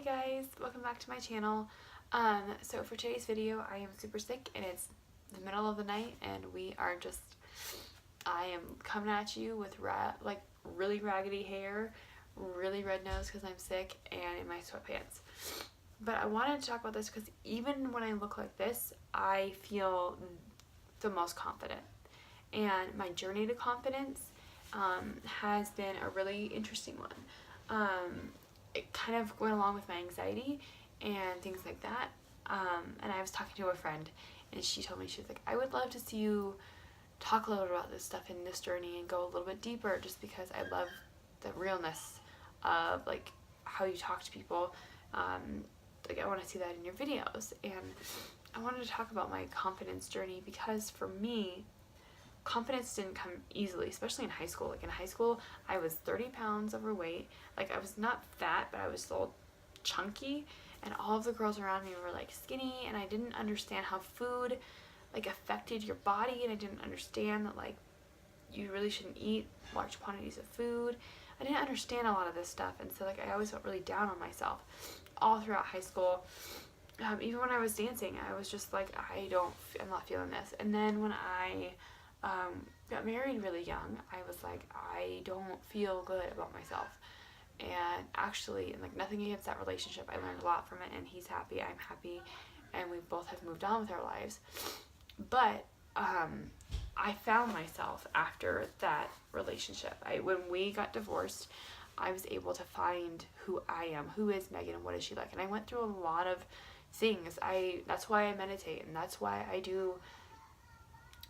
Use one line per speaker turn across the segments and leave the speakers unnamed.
guys, welcome back to my channel. So for today's video, I am super sick and it's the middle of the night and I am coming at you with really raggedy hair, really red nose because I'm sick, and in my sweatpants. But I wanted to talk about this because even when I look like this, I feel the most confident. And my journey to confidence has been a really interesting one. It kind of went along with my anxiety and things like that. And I was talking to a friend and she told me, she was like, I would love to see you talk a little bit about this stuff in this journey and go a little bit deeper, just because I love the realness of like how you talk to people. Like I want to see that in your videos. And I wanted to talk about my confidence journey because for me, confidence didn't come easily, especially in high school. Like in high school, I was 30 pounds overweight. Like I was not fat, but I was still chunky, and all of the girls around me were like skinny, and I didn't understand how food like affected your body, and I didn't understand that like you really shouldn't eat large quantities of food. I didn't understand a lot of this stuff, and so like I always felt really down on myself all throughout high school. Even when I was dancing, I was just like, I'm not feeling this. And then when I got married really young, I was like, I don't feel good about myself. And actually, and like nothing against that relationship, I learned a lot from it, and he's happy, I'm happy, and we both have moved on with our lives. But I found myself after that relationship. When we got divorced, I was able to find who I am, who is Megan, and what is she like. And I went through a lot of things. That's why I meditate, and that's why I do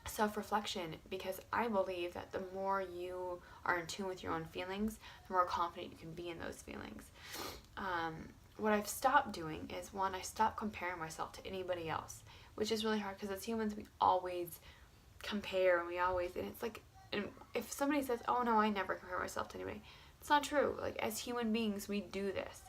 self-reflection, because I believe that the more you are in tune with your own feelings, the more confident you can be in those feelings. What I've stopped doing is, one, I stopped comparing myself to anybody else, which is really hard because as humans we always compare, and it's like, and if somebody says, oh no, I never compare myself to anybody, it's not true. Like as human beings, we do this.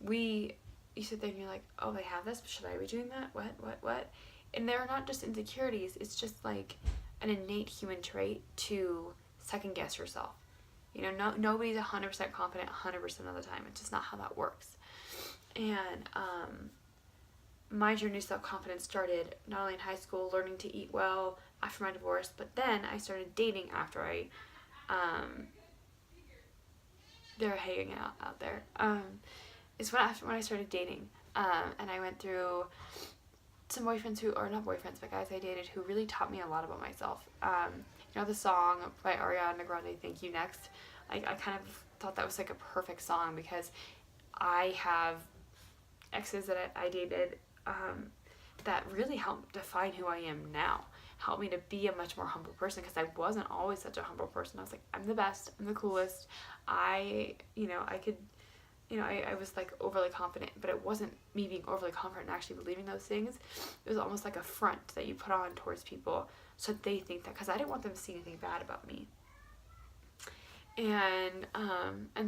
You sit there and you're like, oh, they have this, should I be doing that? What? And they're not just insecurities, it's just like an innate human trait to second guess yourself. You know, nobody's 100% confident 100% of the time. It's just not how that works. And my journey to self-confidence started not only in high school, learning to eat well after my divorce, but then I started dating after they were hanging out there. Is when I started dating. And I went through some boyfriends not boyfriends, but guys I dated who really taught me a lot about myself. You know the song by Ariana Grande, Thank You Next? I kind of thought that was like a perfect song because I have exes that I dated that really helped define who I am now. Helped me to be a much more humble person, because I wasn't always such a humble person. I was like, I'm the best, I'm the coolest. I was like overly confident, but it wasn't me being overly confident and actually believing those things. It was almost like a front that you put on towards people so that they think that, because I didn't want them to see anything bad about me. And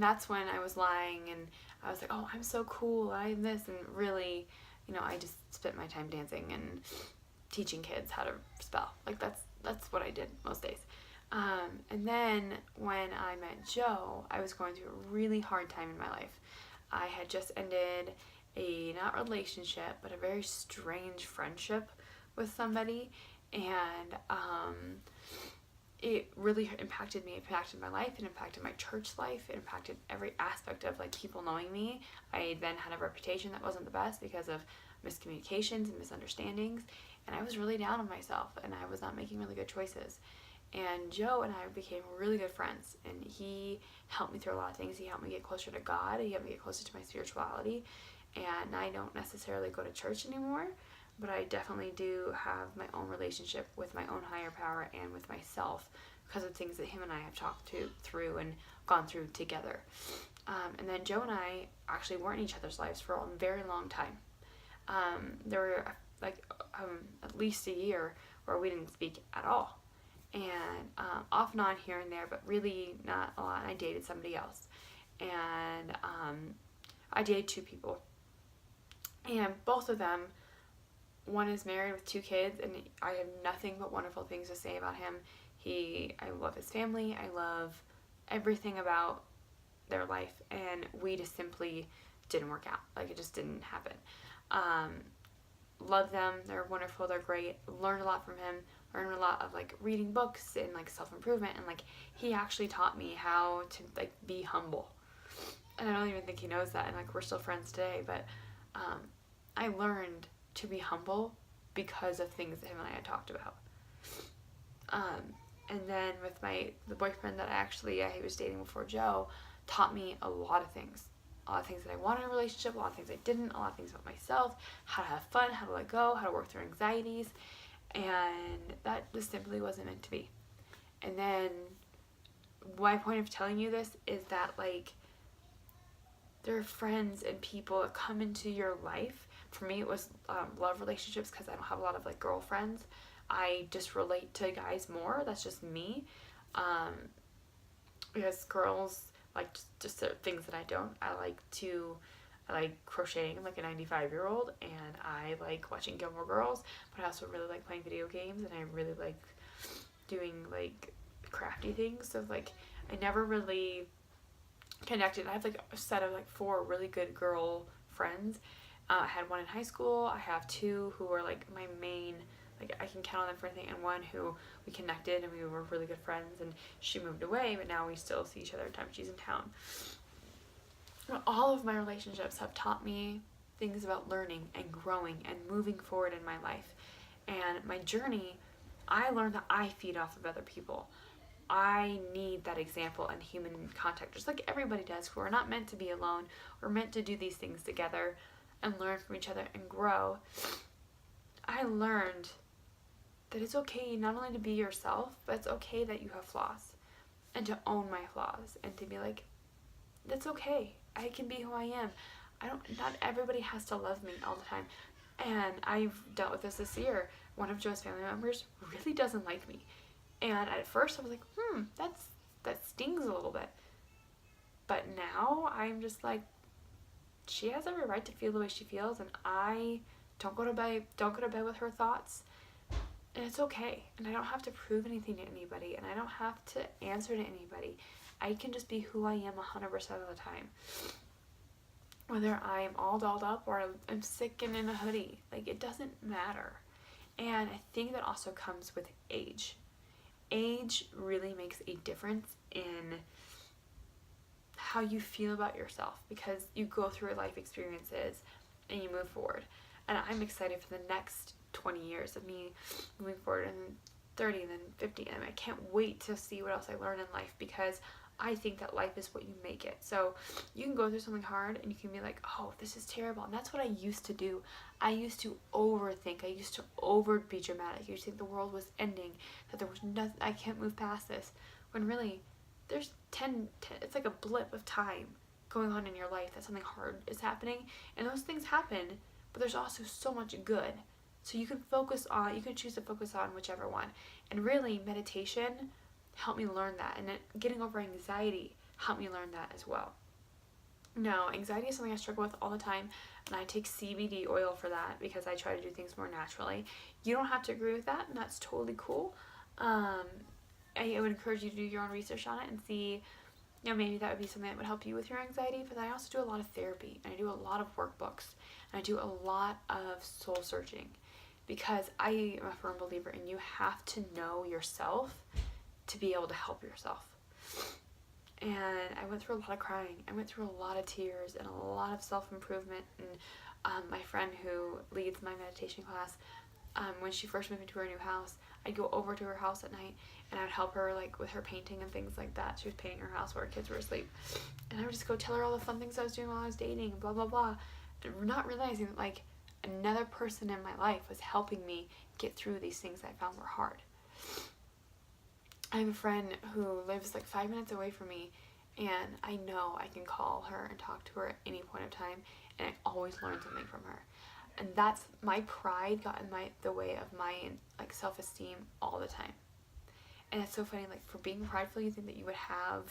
that's when I was lying, and I was like, oh, I'm so cool, I'm this, and really, I just spent my time dancing and teaching kids how to spell. Like that's what I did most days. And then when I met Joe, I was going through a really hard time in my life. I had just ended not relationship, but a very strange friendship with somebody, and it really impacted me. It impacted my life, it impacted my church life, it impacted every aspect of like people knowing me. I then had a reputation that wasn't the best because of miscommunications and misunderstandings, and I was really down on myself, and I was not making really good choices. And Joe and I became really good friends, and he helped me through a lot of things. He helped me get closer to God, he helped me get closer to my spirituality, and I don't necessarily go to church anymore, but I definitely do have my own relationship with my own higher power and with myself because of things that him and I have talked through and gone through together. And then Joe and I actually weren't in each other's lives for a very long time. There were at least a year where we didn't speak at all. And off and on here and there, but really not a lot. I dated somebody else, and I dated two people, and both of them, one is married with 2 kids, and I have nothing but wonderful things to say about him. I love his family, I love everything about their life, and we just simply didn't work out. Like, it just didn't happen. Love them. They're wonderful. They're great. Learned a lot from him. Learned a lot of, like, reading books and, like, self-improvement. And, like, he actually taught me how to, like, be humble. And I don't even think he knows that. And, like, we're still friends today. But I learned to be humble because of things that him and I had talked about. And then with the boyfriend that I was dating before Joe, taught me a lot of things. A lot of things that I wanted in a relationship, a lot of things I didn't, a lot of things about myself, how to have fun, how to let go, how to work through anxieties, and that just simply wasn't meant to be. And then my point of telling you this is that, like, there are friends and people that come into your life. For me, it was love relationships, because I don't have a lot of, like, girlfriends. I just relate to guys more. That's just me. Because girls like just things that I don't. I like crocheting like a 95-year-old, and I like watching Gilmore Girls, but I also really like playing video games, and I really like doing, like, crafty things. So, like, I never really connected. I have, like, a set of, like, 4 really good girl friends. I had one in high school. I have 2 who are, like, my main, like, I can count on them for anything, and one who we connected and we were really good friends, and she moved away, but now we still see each other every time she's in town. All of my relationships have taught me things about learning and growing and moving forward in my life. And my journey, I learned that I feed off of other people. I need that example and human contact, just like everybody does. We're not meant to be alone. We're meant to do these things together and learn from each other and grow. I learned that it's okay not only to be yourself, but it's okay that you have flaws, and to own my flaws, and to be like, that's okay. I can be who I am. Not everybody has to love me all the time. And I've dealt with this year. One of Joe's family members really doesn't like me. And at first I was like, that stings a little bit. But now I'm just like, she has every right to feel the way she feels, and I don't go to bed with her thoughts. And it's okay. And I don't have to prove anything to anybody, and I don't have to answer to anybody. I can just be who I am 100% of the time. Whether I'm all dolled up or I'm sick and in a hoodie, like, it doesn't matter. And I think that also comes with age. Age really makes a difference in how you feel about yourself, because you go through life experiences and you move forward. And I'm excited for the next 20 years of me moving forward, and 30 and then 50, and I can't wait to see what else I learn in life, because I think that life is what you make it. So you can go through something hard and you can be like, oh, this is terrible. And that's what I used to do. I used to overthink. I used to be dramatic. I used to think the world was ending, that there was nothing, I can't move past this. When really, there's 10, it's like a blip of time going on in your life that something hard is happening. And those things happen, but there's also so much good. So you can choose to focus on whichever one. And really, meditation helped me learn that, and getting over anxiety helped me learn that as well. Now, anxiety is something I struggle with all the time, and I take CBD oil for that, because I try to do things more naturally. You don't have to agree with that, and that's totally cool. I would encourage you to do your own research on it and see, maybe that would be something that would help you with your anxiety. But I also do a lot of therapy, and I do a lot of workbooks, and I do a lot of soul searching, because I am a firm believer in you have to know yourself to be able to help yourself. And I went through a lot of crying. I went through a lot of tears and a lot of self-improvement. And my friend who leads my meditation class, when she first moved into her new house, I'd go over to her house at night, and I'd help her, like, with her painting and things like that. She was painting her house while her kids were asleep. And I would just go tell her all the fun things I was doing while I was dating, and blah, blah, blah. Not realizing that, like, another person in my life was helping me get through these things I found were hard. I have a friend who lives like 5 minutes away from me, and I know I can call her and talk to her at any point of time, and I always learn something from her. And that's, my pride got in the way of my, like, self-esteem all the time. And it's so funny, like, for being prideful, you think that you would have,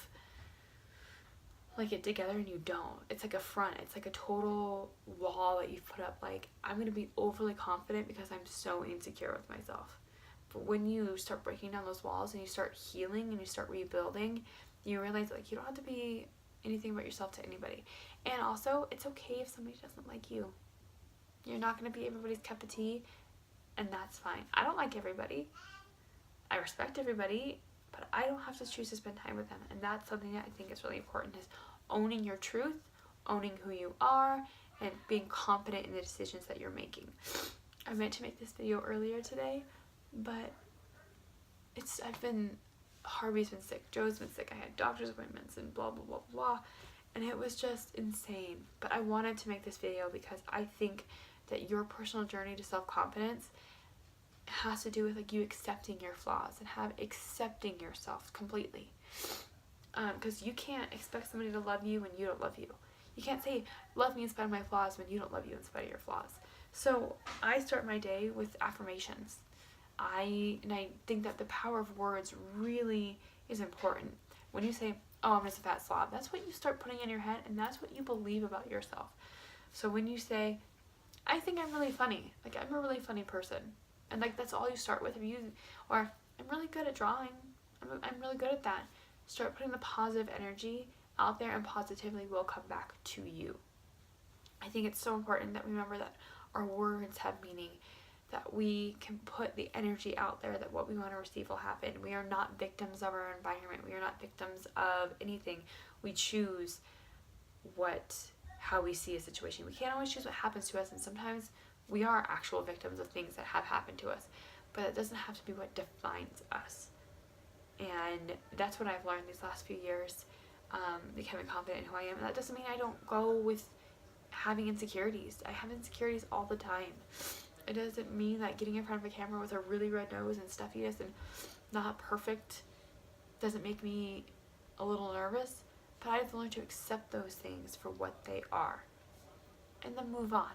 like, it together, and you don't. It's like a front. It's like a total wall that you've put up, like, I'm going to be overly confident because I'm so insecure with myself. But when you start breaking down those walls and you start healing and you start rebuilding, you realize, like, you don't have to be anything about yourself to anybody. And also, it's okay if somebody doesn't like you. You're not going to be everybody's cup of tea, and that's fine. I don't like everybody. I respect everybody, but I don't have to choose to spend time with them. And that's something that I think is really important, is owning your truth, owning who you are, and being confident in the decisions that you're making. I meant to make this video earlier today, but Harvey's been sick, Joe's been sick, I had doctor's appointments and blah, blah, blah, blah, and it was just insane. But I wanted to make this video because I think that your personal journey to self-confidence has to do with like you accepting your flaws and accepting yourself completely. Because you can't expect somebody to love you when you don't love you. You can't say, love me in spite of my flaws, when you don't love you in spite of your flaws. So I start my day with affirmations. I think that the power of words really is important. When you say, oh, I'm just a fat slob, that's what you start putting in your head, and that's what you believe about yourself. So when you say, I think I'm really funny, like I'm a really funny person, and like that's all you start with. Or I'm really good at drawing, I'm really good at that. Start putting the positive energy out there, and positively will come back to you. I think it's so important that we remember that our words have meaning, that we can put the energy out there that what we want to receive will happen. We are not victims of our environment. We are not victims of anything. We choose how we see a situation. We can't always choose what happens to us, and sometimes we are actual victims of things that have happened to us, but it doesn't have to be what defines us. And that's what I've learned these last few years, becoming confident in who I am. And that doesn't mean I don't go with having insecurities. I have insecurities all the time. It doesn't mean that getting in front of a camera with a really red nose and stuffiness and not perfect doesn't make me a little nervous, but I've learned to accept those things for what they are and then move on.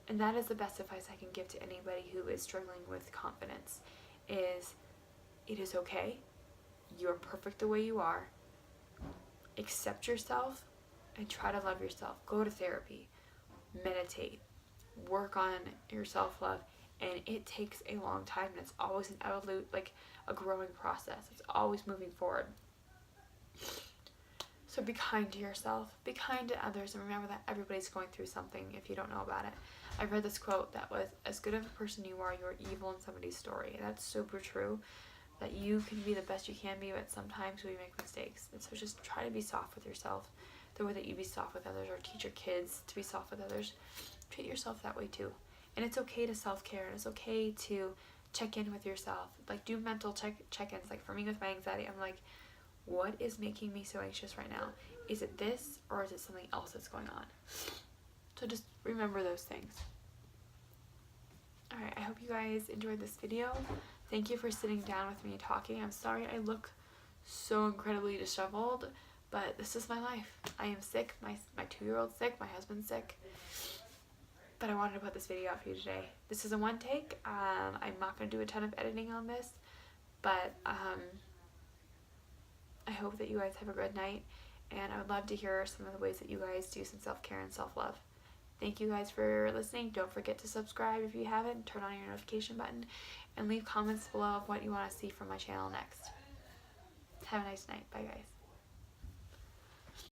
And that is the best advice I can give to anybody who is struggling with confidence, is it is okay. You're perfect the way you are. Accept yourself and try to love yourself. Go to therapy, meditate, work on your self-love, and it takes a long time, and it's always a growing process. It's always moving forward. So be kind to yourself, be kind to others, and remember that everybody's going through something if you don't know about it. I read this quote that was, as good of a person you are, you're evil in somebody's story. And that's super true, that you can be the best you can be, but sometimes we make mistakes. And so just try to be soft with yourself the way that you be soft with others, or teach your kids to be soft with others. Treat yourself that way too. And it's okay to self-care, and it's okay to check in with yourself. Like, do mental check-ins. Like for me with my anxiety, I'm like, what is making me so anxious right now? Is it this, or is it something else that's going on? So just remember those things. Alright, I hope you guys enjoyed this video. Thank you for sitting down with me and talking. I'm sorry I look so incredibly disheveled, but this is my life. I am sick. My 2-year-old's sick. My husband's sick. But I wanted to put this video out for you today. This is a one take. I'm not going to do a ton of editing on this, but I hope that you guys have a good night, and I would love to hear some of the ways that you guys do some self-care and self-love. Thank you guys for listening. Don't forget to subscribe if you haven't. Turn on your notification button, and leave comments below of what you want to see from my channel next. Have a nice night. Bye, guys.